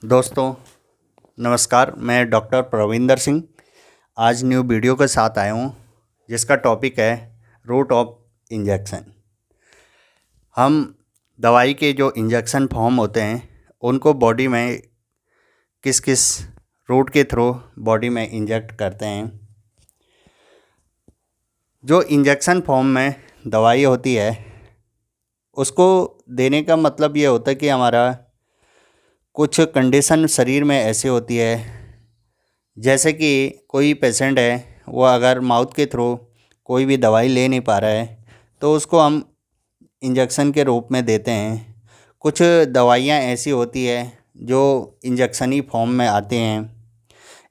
दोस्तों नमस्कार, मैं डॉक्टर प्रविंदर सिंह आज न्यू वीडियो के साथ आया हूँ जिसका टॉपिक है रूट ऑफ इंजेक्शन। हम दवाई के जो इंजेक्शन फॉर्म होते हैं उनको बॉडी में किस किस रूट के थ्रू बॉडी में इंजेक्ट करते हैं। जो इंजेक्शन फॉर्म में दवाई होती है उसको देने का मतलब ये होता है कि हमारा कुछ कंडीशन शरीर में ऐसी होती है, जैसे कि कोई पेशेंट है वो अगर माउथ के थ्रू कोई भी दवाई ले नहीं पा रहा है तो उसको हम इंजेक्शन के रूप में देते हैं। कुछ दवाइयाँ ऐसी होती है जो इंजेक्शनी फॉर्म में आती हैं,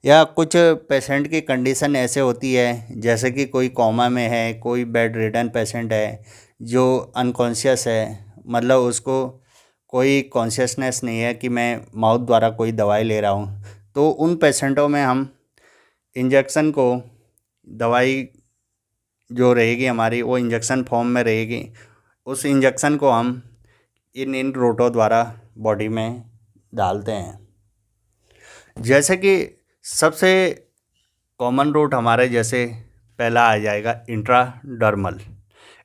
या कुछ पेशेंट की कंडीशन ऐसे होती है जैसे कि कोई कोमा में है, कोई बेड रिडन पेशेंट है जो अनकॉन्शियस है, मतलब उसको कोई कॉन्शियसनेस नहीं है कि मैं माउथ द्वारा कोई दवाई ले रहा हूँ। तो उन पेशेंटों में हम इंजेक्शन को, दवाई जो रहेगी हमारी वो इंजेक्शन फॉर्म में रहेगी, उस इंजेक्शन को हम इन रूटों द्वारा बॉडी में डालते हैं। जैसे कि सबसे कॉमन रूट हमारे जैसे पहला आ जाएगा इंट्राडर्मल।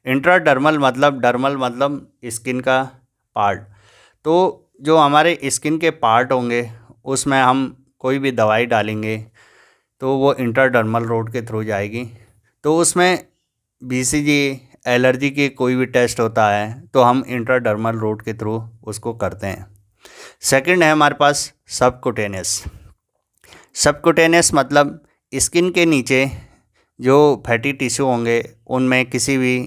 इंट्राडर्मल मतलब डर्मल मतलब स्किन का पार्ट। तो जो हमारे स्किन के पार्ट होंगे उसमें हम कोई भी दवाई डालेंगे तो वो इंट्राडर्मल रूट के थ्रू जाएगी। तो उसमें बीसीजी एलर्जी के कोई भी टेस्ट होता है तो हम इंट्राडर्मल रूट के थ्रू उसको करते हैं। सेकंड है हमारे पास सबकुटेनियस। सबकुटेनियस मतलब स्किन के नीचे जो फैटी टिश्यू होंगे उनमें किसी भी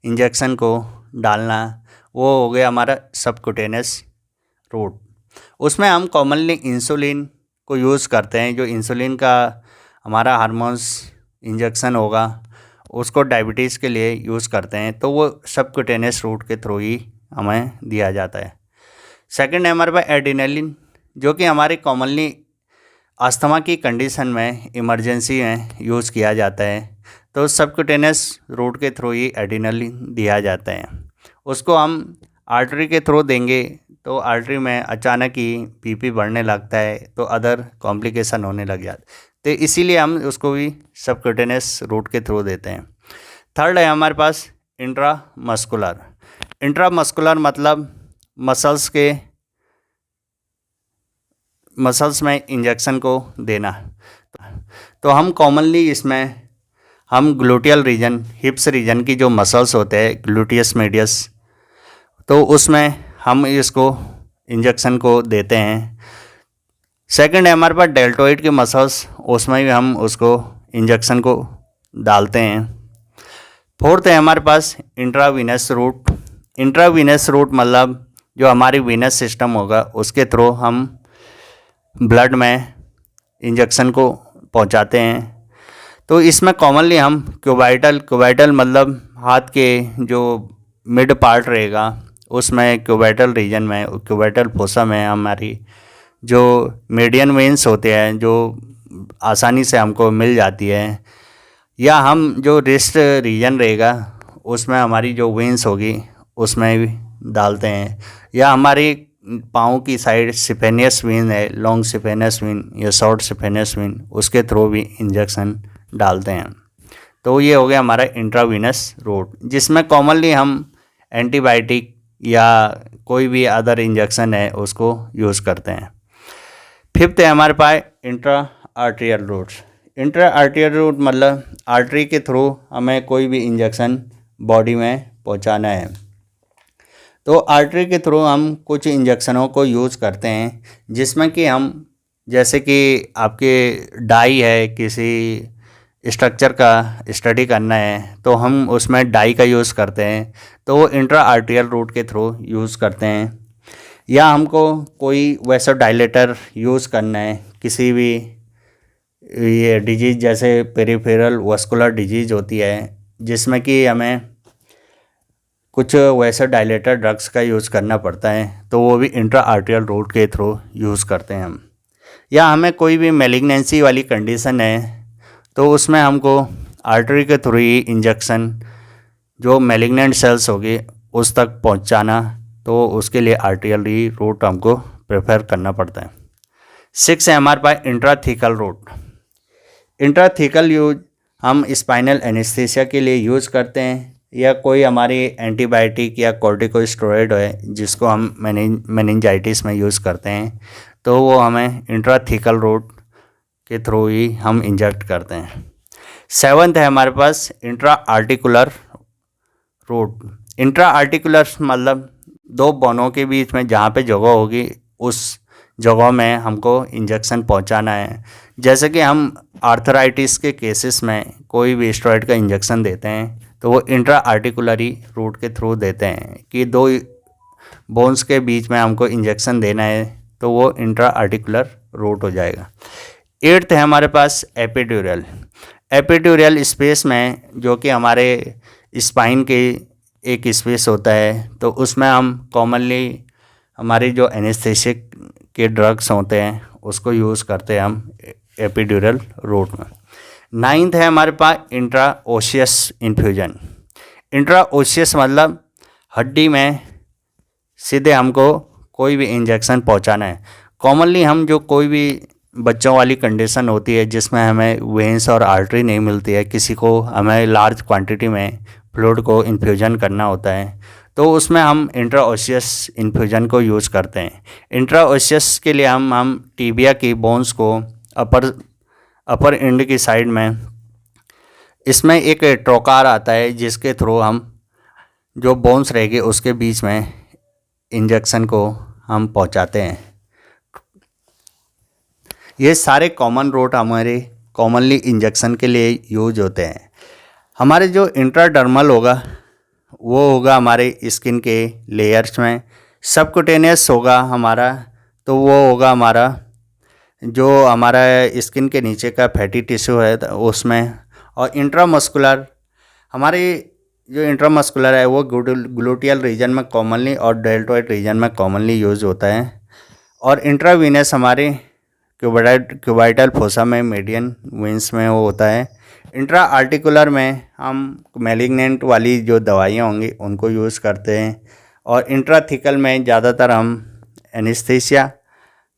इंजेक्शन को डालना, वो हो गया हमारा सबकुटेनियस रूट। उसमें हम कॉमनली इंसुलिन को यूज़ करते हैं। जो इंसुलिन का हमारा हार्मोन्स इंजेक्शन होगा उसको डायबिटीज़ के लिए यूज़ करते हैं, तो वो सबकुटेनियस रूट के थ्रू ही हमें दिया जाता है। सेकंड है हमारे पास एड्रेनालिन, जो कि हमारे कॉमनली अस्थमा की कंडीशन में इमरजेंसी में यूज़ किया जाता है, तो सबकुटेनियस रूट के थ्रू ही एड्रेनालिन दिया जाता है। उसको हम आर्टरी के थ्रू देंगे तो आर्टरी में अचानक ही बीपी बढ़ने लगता है तो अदर कॉम्प्लिकेशन होने लग जाते, तो इसीलिए हम उसको भी सबकुटेनियस रूट के थ्रू देते हैं। थर्ड है हमारे पास इंट्रामस्कुलर। इंट्रामस्कुलर मतलब मसल्स में इंजेक्शन को देना। तो हम कॉमनली इसमें हम ग्लूटियल रीजन, हिप्स रीजन की जो मसल्स होते हैं ग्लूटियस मीडियस, तो उसमें हम इसको इंजेक्शन को देते हैं। सेकंड है हमारे पास डेल्टोइड के मसल्स, उसमें भी हम उसको इंजेक्शन को डालते हैं। फोर्थ है हमारे पास इंट्रावीनस रूट। इंट्रावीनस रूट मतलब जो हमारी वीनस सिस्टम होगा उसके थ्रू हम ब्लड में इंजेक्शन को पहुंचाते हैं। तो इसमें कॉमनली हम क्यूबाइटल मतलब हाथ के जो मिड पार्ट रहेगा उसमें क्यूबाइटल रीजन में, क्यूबाइटल फोसा में हमारी जो मीडियन वेन्स होते हैं जो आसानी से हमको मिल जाती है, या हम जो रिस्ट रीजन रहेगा उसमें हमारी जो वेन्स होगी उसमें भी डालते हैं, या हमारी पाँव की साइड सिफेनियस वेन है, लॉन्ग सिफेनियस वेन या शॉर्ट सिफेनियस वेन, उसके थ्रू भी इंजेक्शन डालते हैं। तो ये हो गया हमारा इंट्रावीनस रूट, जिसमें कॉमनली हम एंटीबायोटिक या कोई भी अदर इंजेक्शन है उसको यूज़ करते हैं। फिफ्थ है हमारे पास intra arterial routes. Intra arterial route मतलब आर्टरी के थ्रू हमें कोई भी इंजेक्शन बॉडी में पहुंचाना है। तो आर्टरी के थ्रू हम कुछ इंजेक्शनों को यूज़ करते हैं, जिसमें कि हम जैसे कि आपके डाई है, किसी स्ट्रक्चर का स्टडी करना है तो हम उसमें डाई का यूज़ करते हैं, तो वो इंट्रा आर्टेरियल रूट के थ्रू यूज़ करते हैं। या हमको कोई वैसोडाइलेटर यूज़ करना है, किसी भी ये डिजीज़ जैसे पेरिफेरल वास्कुलर डिजीज़ होती है जिसमें कि हमें कुछ वैसोडाइलेटर ड्रग्स का यूज़ करना पड़ता है, तो वो भी इंट्रा आर्टेरियल रूट के थ्रू यूज़ करते हैं हम। या हमें कोई भी मैलिग्नेंसी वाली कंडीशन है तो उसमें हमको आर्टरी के थ्रू ही इंजेक्शन जो मैलिग्नेंट सेल्स होगी उस तक पहुंचाना, तो उसके लिए आर्टेरियल रूट हमको प्रेफर करना पड़ता है। 6 है हमारे पास इंट्राथीकल रूट। इंट्राथीकल यूज हम स्पाइनल एनेस्थीसिया के लिए यूज़ करते हैं, या कोई हमारी एंटीबायोटिक या कॉर्टिकोस्टेरॉइड है जिसको हम मेनिंजाइटिस में यूज़ करते हैं, तो वो हमें इंट्राथीकल रूट के थ्रू ही हम इंजेक्ट करते हैं। 7th है हमारे पास intra articular route. Intra articular मतलब दो बोनों के बीच में जहाँ पे जगह होगी उस जगह में हमको इंजेक्शन पहुँचाना है। जैसे कि हम आर्थराइटिस के केसेस में कोई भी स्टेरॉइड का इंजेक्शन देते हैं तो वो इंट्रा आर्टिकुलरी रूट के थ्रू देते हैं कि दो बोन्स के बीच में हमको इंजेक्शन देना है, तो वो इंट्रा आर्टिकुलर रूट हो जाएगा। 8th है हमारे पास एपिड्यूरल। एपिड्यूरल स्पेस में जो कि हमारे स्पाइन के एक स्पेस होता है, तो उसमें हम कॉमनली हमारे जो एनेस्थेसिक के ड्रग्स होते हैं उसको यूज़ करते हैं हम एपिड्यूरल रूट में। 9th है हमारे पास इंट्रा ओशियस इन्फ्यूजन। इंट्रा ओशियस मतलब हड्डी में सीधे हमको कोई भी इंजेक्शन पहुंचाना है। कॉमनली हम जो कोई भी बच्चों वाली कंडीशन होती है जिसमें हमें वेंस और आर्टरी नहीं मिलती है, किसी को हमें लार्ज क्वांटिटी में फ्लूइड को इन्फ्यूजन करना होता है, तो उसमें हम इंट्राओशियस इन्फ्यूजन को यूज़ करते हैं। इंट्राओशियस के लिए हम टीबिया की बोन्स को अपर एंड की साइड में इसमें एक ट्रोकार आता है जिसके थ्रू हम जो बोन्स रहेगी उसके बीच में इंजेक्शन को हम पहुंचाते हैं। ये सारे कॉमन रूट हमारे कॉमनली इंजेक्शन के लिए यूज होते हैं। हमारे जो इंट्राडर्मल होगा वो होगा हमारे स्किन के लेयर्स में। सबक्यूटेनियस होगा हमारा, तो वो होगा हमारा जो हमारा स्किन के नीचे का फैटी टिश्यू है उसमें। और इंट्रामस्कुलर हमारे जो इंट्रामस्कुलर है वो ग्लूटियल रीजन में कॉमनली और डेल्टॉइड रीजन में कॉमनली यूज होता है। और इंट्रावीनस हमारे क्यूबाइटल फोसा में मीडियन वेंस में वो होता है। इंट्रा आर्टिकुलर में हम मैलिग्नेंट वाली जो दवाइयाँ होंगी उनको यूज़ करते हैं। और इंट्राथिकल में ज़्यादातर हम एनेस्थीसिया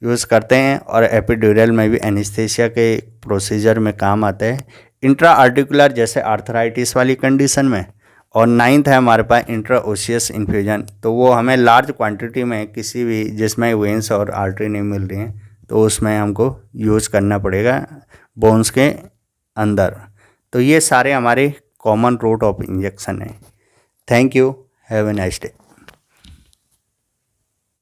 यूज़ करते हैं, और एपिड्यूरल में भी एनेस्थीसिया के प्रोसीजर में काम आता है। इंट्रा आर्टिकुलर जैसे आर्थराइटिस वाली कंडीशन में। और 9th है हमारे पास इंट्राओशियस इन्फ्यूजन, तो वो हमें लार्ज क्वांटिटी में किसी भी जिसमें वेंस और आर्टरी नहीं मिल रही हैं तो उसमें हमको यूज़ करना पड़ेगा बोन्स के अंदर। तो ये सारे हमारे कॉमन रूट ऑफ इंजेक्शन है। Thank you, have a nice day.